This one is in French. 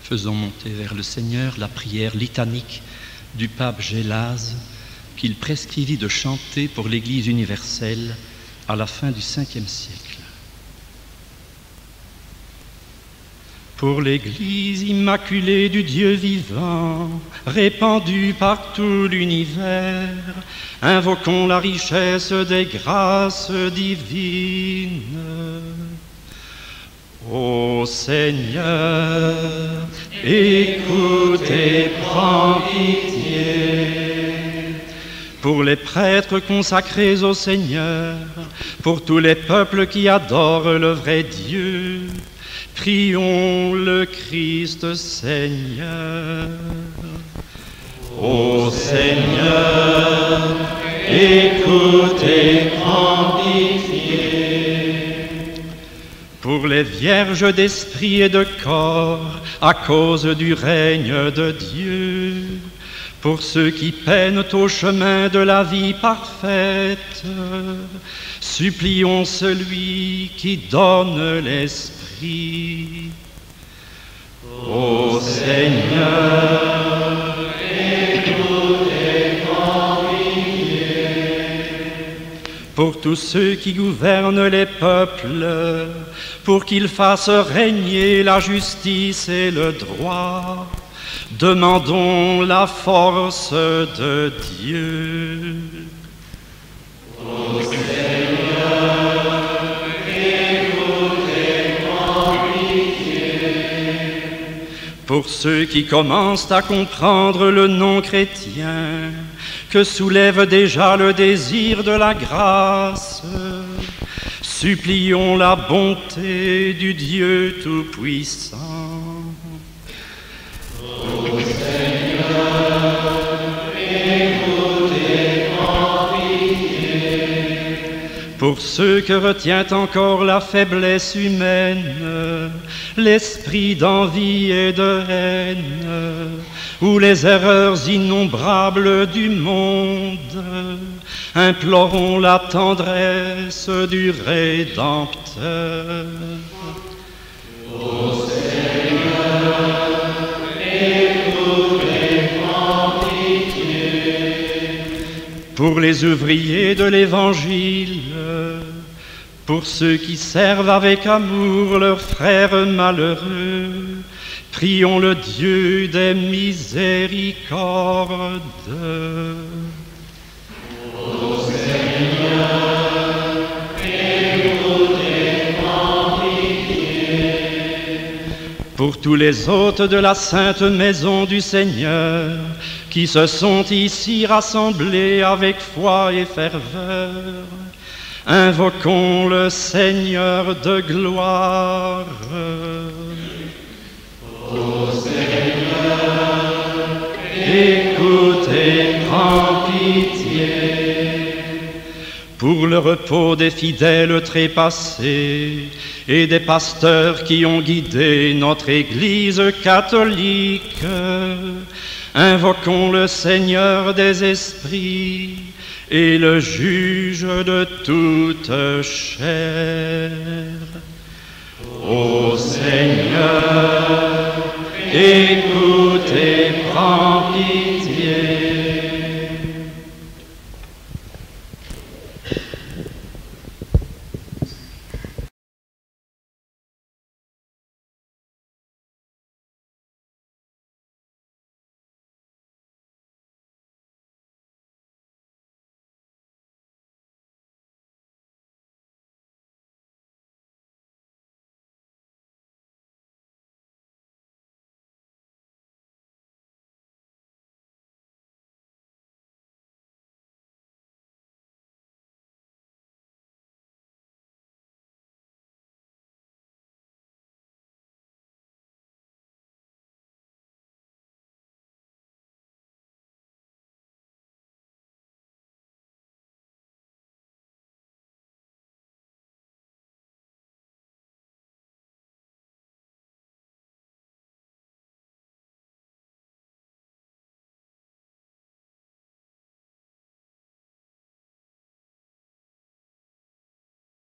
faisant monter vers le Seigneur la prière litanique du pape Gélase qu'il prescrivit de chanter pour l'Église universelle à la fin du Ve siècle. Pour l'Église immaculée du Dieu vivant, répandue par tout l'univers, invoquons la richesse des grâces divines. Ô Seigneur, écoute et prends pitié. Pour les prêtres consacrés au Seigneur, pour tous les peuples qui adorent le vrai Dieu, prions le Christ Seigneur. Ô Seigneur, écoute et prends pitié. Pour les vierges d'esprit et de corps, à cause du règne de Dieu, pour ceux qui peinent au chemin de la vie parfaite, supplions celui qui donne l'Esprit. Ô Seigneur, écoute et prends pitié. Pour tous ceux qui gouvernent les peuples, pour qu'ils fassent régner la justice et le droit, demandons la force de Dieu. Ô Seigneur, écoute et prends pitié. Pour ceux qui commencent à comprendre le nom chrétien, que soulève déjà le désir de la grâce, supplions la bonté du Dieu Tout-Puissant. Ô Seigneur, écoute et prends pitié. Pour ceux que retient encore la faiblesse humaine, l'esprit d'envie et de haine, ou les erreurs innombrables du monde, implorons la tendresse du Rédempteur. Ô Seigneur, écoute et prends pitié. Pour les ouvriers de l'Évangile, pour ceux qui servent avec amour leurs frères malheureux, prions le Dieu des miséricordes. Ô Seigneur, écoute et prends pitié. Pour tous les hôtes de la sainte maison du Seigneur, qui se sont ici rassemblés avec foi et ferveur, invoquons le Seigneur de gloire. Ô Seigneur, écoute et prends pitié. Pour le repos des fidèles trépassés et des pasteurs qui ont guidé notre Église catholique, invoquons le Seigneur des esprits et le juge de toute chair. Ô Seigneur, écoute et prends pitié.